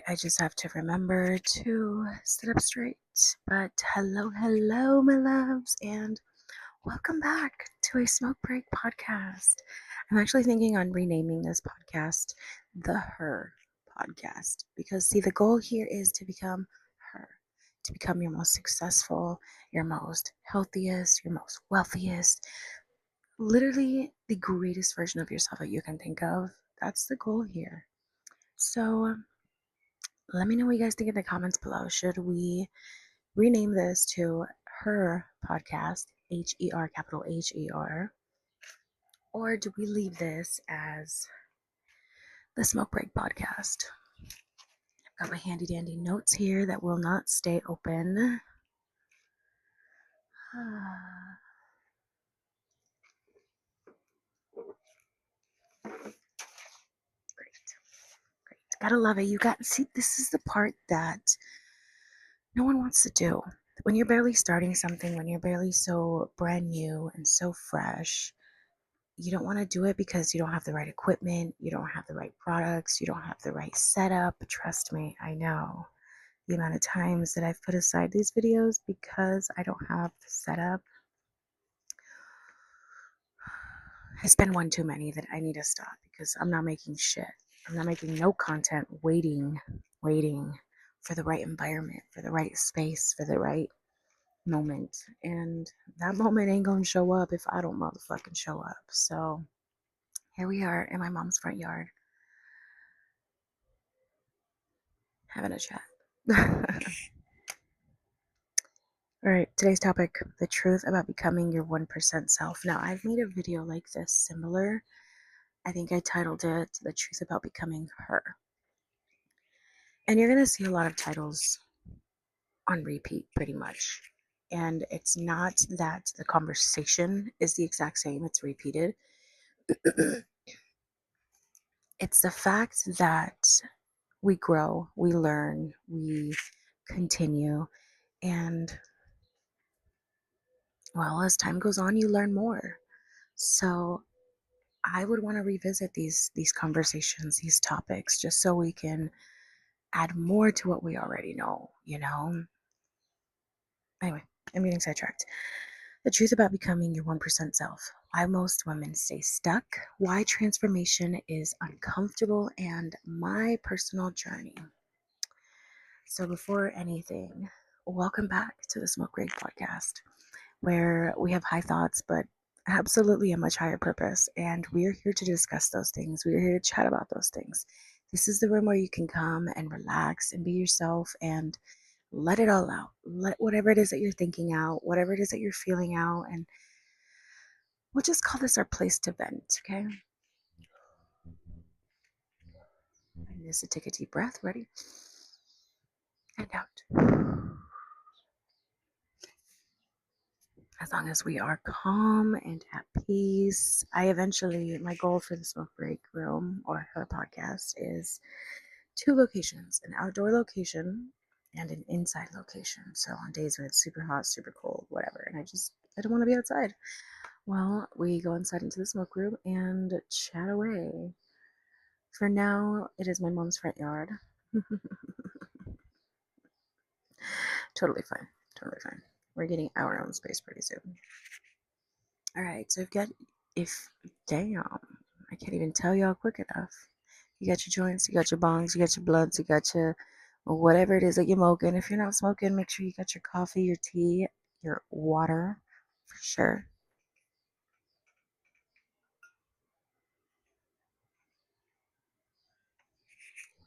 I just have to remember to sit up straight. But hello, my loves, and welcome back to a Smoke Break podcast. I'm actually thinking on renaming this podcast the Her Podcast because, see, the goal here is to become her, to become your most successful, your most healthiest, your most wealthiest, literally the greatest version of yourself that you can think of. That's the goal here. So, let me know what you guys think in the comments below. Should we rename this to Her Podcast, Her, capital Her, or do we leave this as the Smoke Break Podcast? I've got my handy dandy notes here that will not stay open. Great. Gotta love it. See, this is the part that no one wants to do. When you're barely starting something, when you're barely so brand new and so fresh, you don't want to do it because you don't have the right equipment, you don't have the right products, you don't have the right setup. Trust me, I know the amount of times that I've put aside these videos because I don't have the setup. It's been one too many that I need to stop because I'm not making shit. I'm not making no content waiting for the right environment, for the right space, for the right moment. And that moment ain't gonna show up if I don't motherfucking show up. So here we are in my mom's front yard having a chat. All right, today's topic, the truth about becoming your 1% self. Now, I've made a video like this similar. I think I titled it The Truth About Becoming Her. And you're going to see a lot of titles on repeat pretty much. And it's not that the conversation is the exact same, it's repeated. It's the fact that we grow, we learn, we continue, and well, as time goes on, you learn more. So I would want to revisit these conversations, these topics, just so we can add more to what we already know, you know? Anyway, I'm getting sidetracked. The truth about becoming your 1% self. Why most women stay stuck, why transformation is uncomfortable, and my personal journey. So before anything, welcome back to the Smoke Break Podcast, where we have high thoughts, but absolutely a much higher purpose. And we're here to discuss those things. We're here to chat about those things. This is the room where you can come and relax and be yourself and let it all out. Let whatever it is that you're thinking out, whatever it is that you're feeling out. And we'll just call this our place to vent, okay? And just to take a deep breath. Ready? And out. As long as we are calm and at peace. My goal for the Smoke Break Room or Her Podcast is 2 locations, an outdoor location and an inside location. So on days when it's super hot, super cold, whatever, and I don't want to be outside. Well, we go inside into the smoke room and chat away. For now, it is my mom's front yard. Totally fine. Totally fine. We're getting our own space pretty soon. All right, so damn, I can't even tell y'all quick enough. You got your joints, you got your bongs, you got your blunts, you got your whatever it is that you're smoking. If you're not smoking, make sure you got your coffee, your tea, your water, for sure.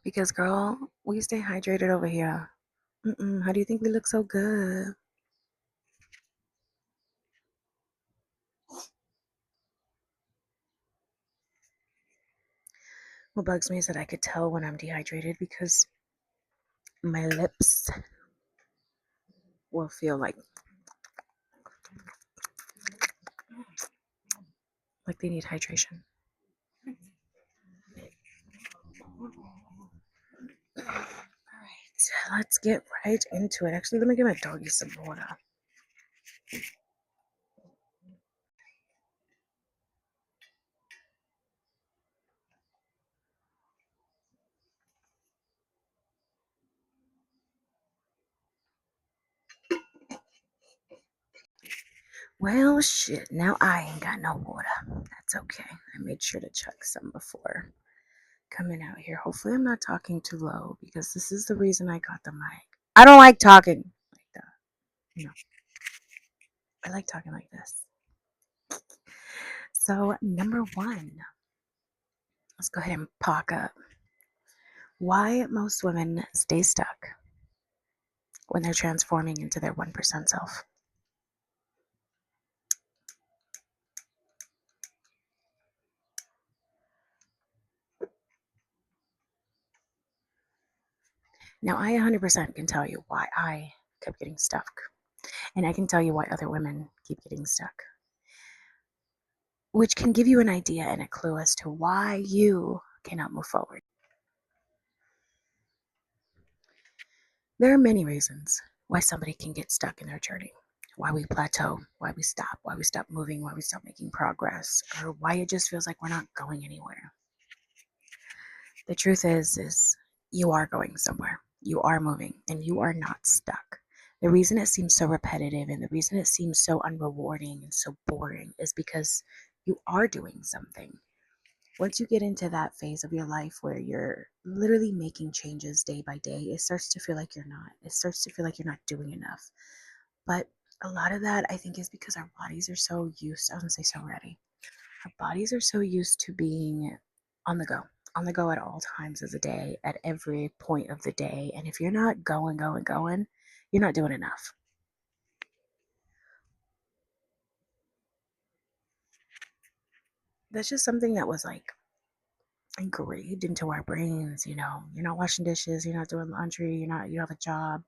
Because, girl, we stay hydrated over here. How do you think we look so good? What bugs me is that I could tell when I'm dehydrated because my lips will feel like they need hydration. All right, let's get right into it. Actually, let me give my doggy some water. Well, shit, now I ain't got no water. That's okay. I made sure to chug some before coming out here. Hopefully, I'm not talking too low because this is the reason I got the mic. I don't like talking like that. No, I like talking like this. So, number one, let's go ahead and talk up why most women stay stuck when they're transforming into their 1% self. Now, I 100% can tell you why I kept getting stuck, and I can tell you why other women keep getting stuck, which can give you an idea and a clue as to why you cannot move forward. There are many reasons why somebody can get stuck in their journey, why we plateau, why we stop moving, why we stop making progress, or why it just feels like we're not going anywhere. The truth is you are going somewhere. You are moving and you are not stuck. The reason it seems so repetitive and the reason it seems so unrewarding and so boring is because you are doing something. Once you get into that phase of your life where you're literally making changes day by day, it starts to feel like you're not. It starts to feel like you're not doing enough. But a lot of that, I think, is because our bodies are so used, I was going to say so ready. Our bodies are so used to being on the go, on the go at all times of the day, at every point of the day. And if you're not going, you're not doing enough. That's just something that was like engraved into our brains, you know. You're not washing dishes, you're not doing laundry, you don't have a job.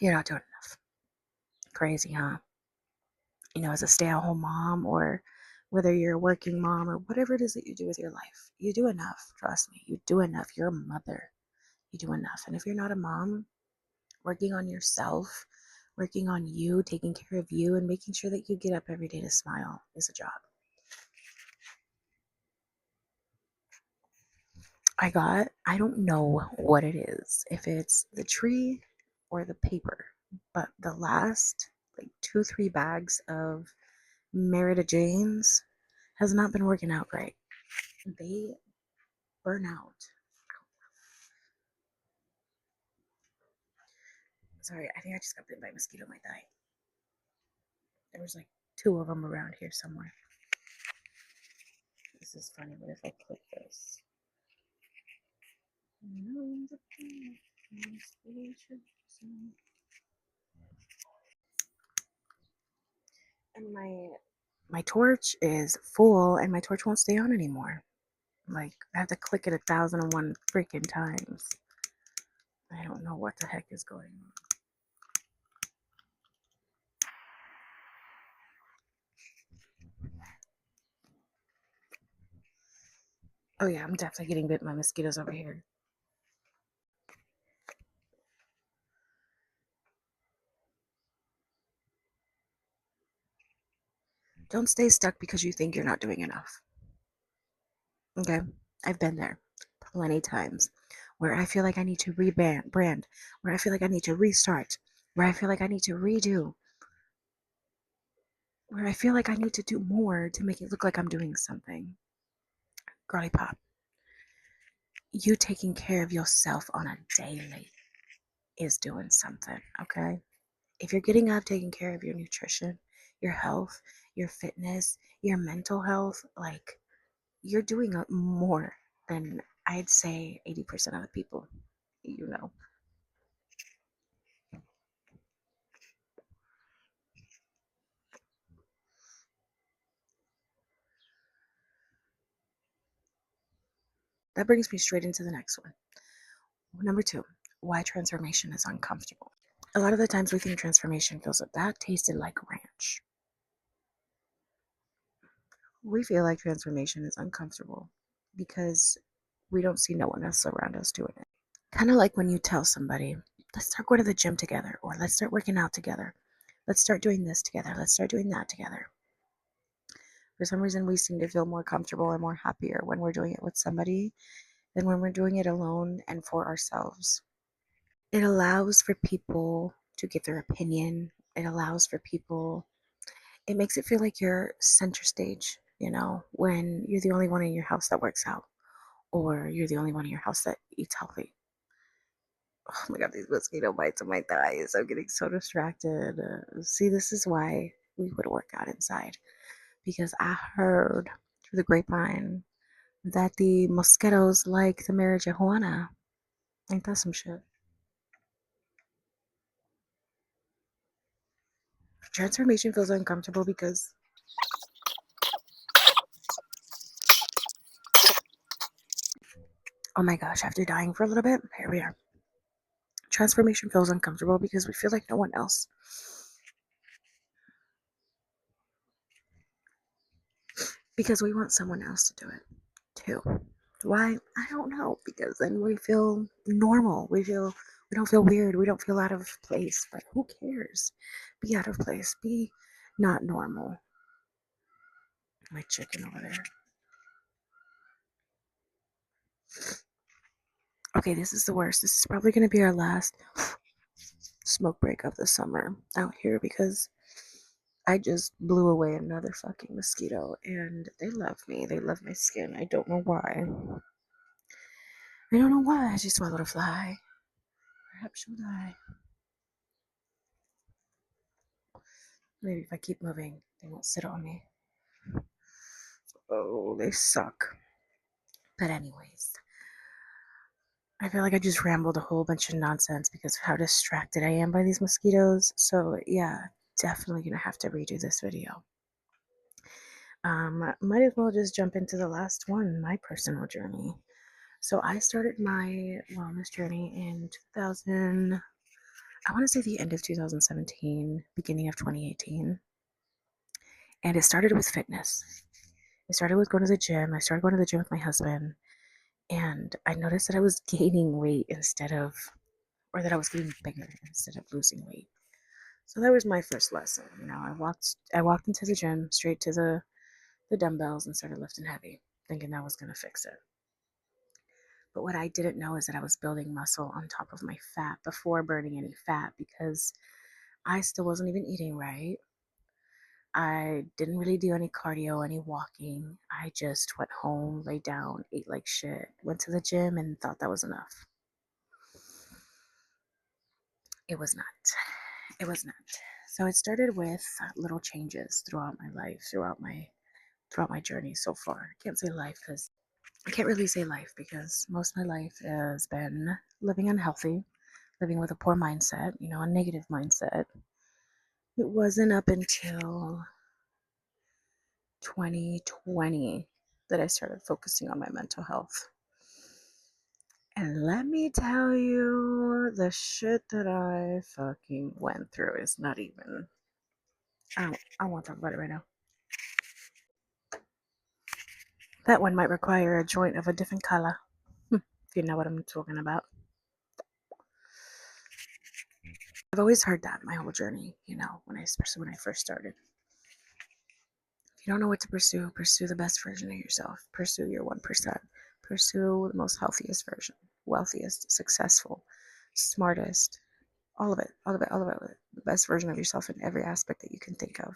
You're not doing enough. Crazy, huh? You know, as a stay-at-home mom or whether you're a working mom or whatever it is that you do with your life, you do enough. Trust me, you do enough. You're a mother. You do enough. And if you're not a mom, working on yourself, working on you, taking care of you, and making sure that you get up every day to smile is a job. I don't know what it is, if it's the tree or the paper, but the last like 2, 3 bags of Merida Janes has not been working out great. They burn out. Sorry, I think I just got bitten by a mosquito in my thigh. There was like 2 of them around here somewhere. This is funny, but if I click this, and my torch is full and my torch won't stay on anymore. Like I have to click it 1,001 freaking times. I don't know what the heck is going on. Oh yeah, I'm definitely getting bit by mosquitoes over here. Don't stay stuck because you think you're not doing enough. Okay? I've been there plenty times where I feel like I need to rebrand, where I feel like I need to restart, where I feel like I need to redo, where I feel like I need to do more to make it look like I'm doing something. Girly pop, you taking care of yourself on a daily is doing something, okay? If you're getting up, taking care of your nutrition, your health, your fitness, your mental health, like you're doing more than I'd say 80% of the people you know. That brings me straight into the next one. Number two, why transformation is uncomfortable. A lot of the times we think transformation feels like that tasted like ranch. We feel like transformation is uncomfortable because we don't see no one else around us doing it. Kind of like when you tell somebody, let's start going to the gym together, or let's start working out together. Let's start doing this together. Let's start doing that together. For some reason, we seem to feel more comfortable and more happier when we're doing it with somebody than when we're doing it alone and for ourselves. It allows for people to give their opinion. It allows for people, it makes it feel like you're center stage, when you're the only one in your house that works out, or you're the only one in your house that eats healthy. Oh my god, these mosquito bites on my thighs. I'm getting so distracted. See, this is why we would work out inside. Because I heard through the grapevine that the mosquitoes like the marijuana. Ain't that some shit? Transformation feels uncomfortable because, oh my gosh, after dying for a little bit, here we are. Transformation feels uncomfortable because we feel like no one else. Because we want someone else to do it too. Why? I don't know. Because then we feel normal. We don't feel weird. We don't feel out of place. But who cares? Be out of place. Be not normal. My chicken over there. Okay, this is the worst. This is probably going to be our last smoke break of the summer out here because I just blew away another fucking mosquito and they love me. They love my skin. I don't know why. I don't know why. She swallowed a fly. Perhaps she'll die. Maybe if I keep moving, they won't sit on me. Oh, they suck. But, anyways, I feel like I just rambled a whole bunch of nonsense because of how distracted I am by these mosquitoes. So, yeah, definitely gonna have to redo this video. Might as well just jump into the last one, my personal journey. So I started my wellness journey in 2000, I want to say the end of 2017, beginning of 2018. And it started with fitness. It started with going to the gym. I started going to the gym with my husband. And I noticed that I was gaining weight or that I was getting bigger instead of losing weight. So that was my first lesson. I walked into the gym straight to the dumbbells and started lifting heavy, thinking that was going to fix it. But what I didn't know is that I was building muscle on top of my fat before burning any fat because I still wasn't even eating right. I didn't really do any cardio, any walking. I just went home, laid down, ate like shit, went to the gym, and thought that was enough. It was not. It was not. So it started with little changes throughout my life, throughout my journey so far. I can't say life because I can't really say life because most of my life has been living unhealthy, living with a poor mindset, a negative mindset. It wasn't up until 2020 that I started focusing on my mental health. And let me tell you, the shit that I fucking went through is not even. I won't talk about it right now. That one might require a joint of a different color, if you know what I'm talking about. I've always heard that my whole journey, especially when I first started. If you don't know what to pursue the best version of yourself. Pursue your 1%. Pursue the most healthiest version, wealthiest, successful, smartest, all of it, all of it, all of it. The best version of yourself in every aspect that you can think of.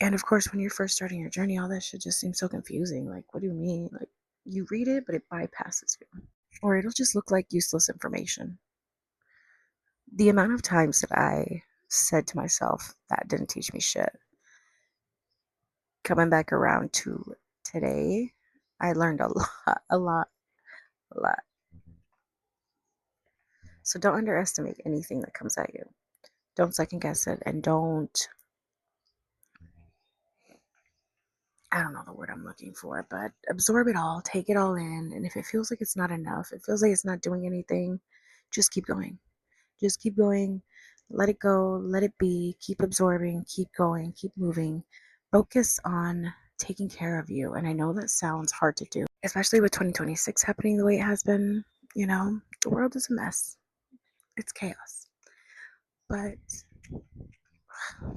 And of course, when you're first starting your journey, all that shit just seems so confusing. Like, what do you mean? Like, you read it, but it bypasses you. Or it'll just look like useless information. The amount of times that I said to myself, that didn't teach me shit. Coming back around to today, I learned a lot, a lot, a lot. So don't underestimate anything that comes at you. Don't second guess it and don't, I don't know the word I'm looking for, but absorb it all, take it all in. And if it feels like it's not enough, it feels like it's not doing anything, just keep going. Just keep going. Let it go. Let it be. Keep absorbing. Keep going. Keep moving. Focus on taking care of you. And I know that sounds hard to do, especially with 2026 happening the way it has been. The world is a mess. It's chaos. But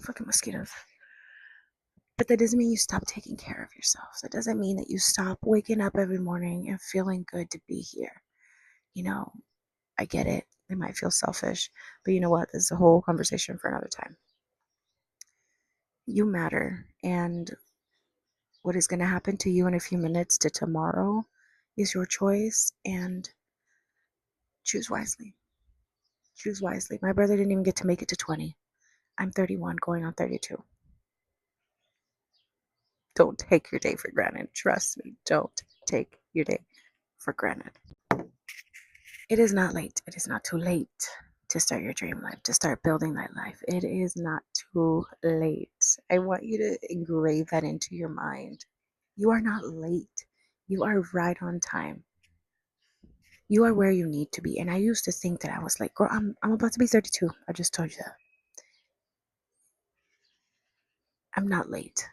fucking mosquitoes. But that doesn't mean you stop taking care of yourself. That doesn't mean that you stop waking up every morning and feeling good to be here. I get it. It might feel selfish, but you know what? This is a whole conversation for another time. You matter, and what is going to happen to you in a few minutes to tomorrow is your choice, and choose wisely. Choose wisely. My brother didn't even get to make it to 20. I'm 31 going on 32. Don't take your day for granted. Trust me, don't take your day for granted. It is not late. It is not too late to start your dream life, to start building that life. It is not too late. I want you to engrave that into your mind. You are not late. You are right on time. You are where you need to be. And I used to think that I was like, girl, I'm about to be 32. I just told you that. I'm not late.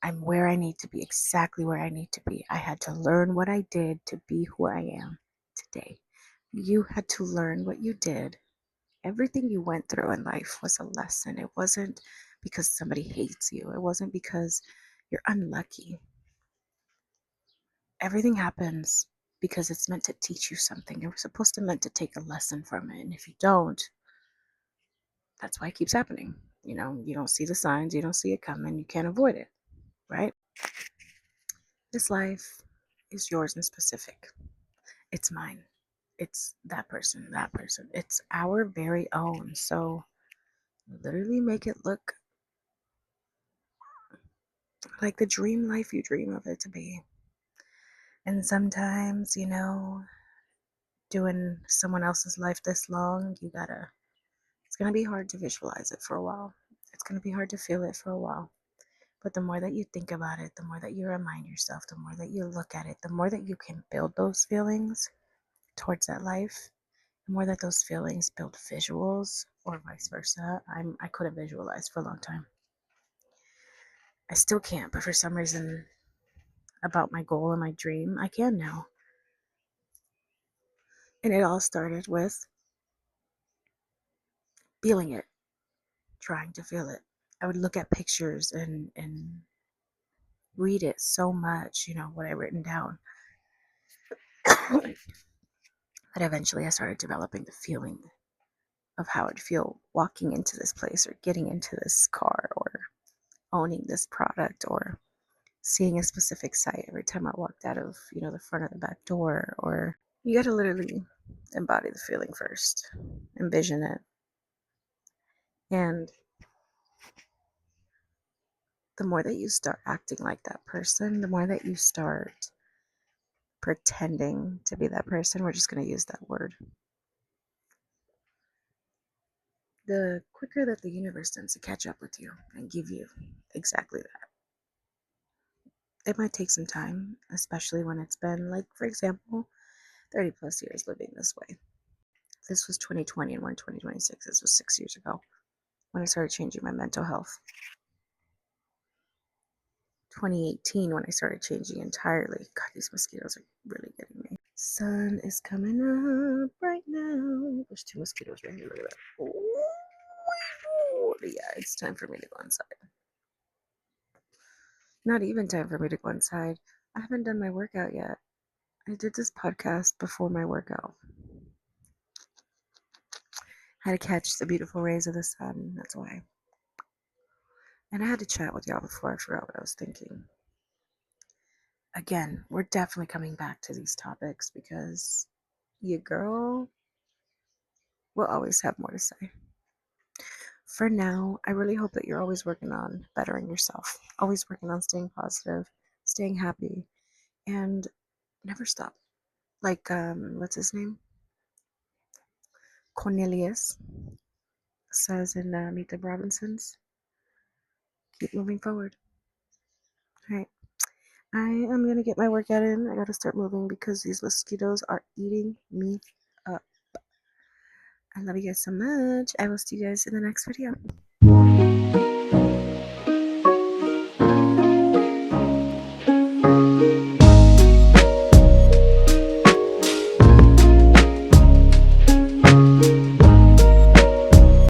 I'm where I need to be, exactly where I need to be. I had to learn what I did to be who I am today. You had to learn what you did. Everything you went through in life was a lesson. It wasn't because somebody hates you, it wasn't because you're unlucky. Everything happens because it's meant to teach you something. You're supposed to meant to take a lesson from it. And if you don't, that's why it keeps happening. You don't see the signs, you don't see it coming, you can't avoid it, right? This life is yours in specific. It's mine. It's that person, that person. It's our very own. So literally make it look like the dream life you dream of it to be. And sometimes, doing someone else's life this long, it's going to be hard to visualize it for a while. It's going to be hard to feel it for a while. But the more that you think about it, the more that you remind yourself, the more that you look at it, the more that you can build those feelings towards that life, the more that those feelings build visuals, or vice versa. I couldn't visualize for a long time. I still can't, but for some reason about my goal and my dream, I can now. And it all started with feeling it, trying to feel it. I would look at pictures and read it so much, what I written down. That eventually I started developing the feeling of how I'd feel walking into this place, or getting into this car, or owning this product, or seeing a specific site every time I walked out of, the front or the back door. Or you got to literally embody the feeling first, envision it. And the more that you start acting like that person, the more that you start pretending to be that person, we're just going to use that word, the quicker that the universe tends to catch up with you and give you exactly that. It might take some time, especially when it's been, like, for example, 30 plus years living this way. This was 2020 and we're in 2026. This was 6 years ago when I started changing my mental health. 2018 when I started changing entirely. God, these mosquitoes are really getting me. Sun is coming up right now. There's two mosquitoes right here. Look at that. Ooh, yeah, it's time for me to go inside. Not even time for me to go inside. I haven't done my workout yet. I did this podcast before my workout. I had to catch the beautiful rays of the sun. That's why. And I had to chat with y'all before I forgot what I was thinking. Again, we're definitely coming back to these topics because your girl will always have more to say. For now, I really hope that you're always working on bettering yourself, always working on staying positive, staying happy, and never stop. Like, what's his name? Cornelius says in Meet the Robinsons, keep moving forward. All right. I am going to get my workout in. I got to start moving because these mosquitoes are eating me up. I love you guys so much. I will see you guys in the next video.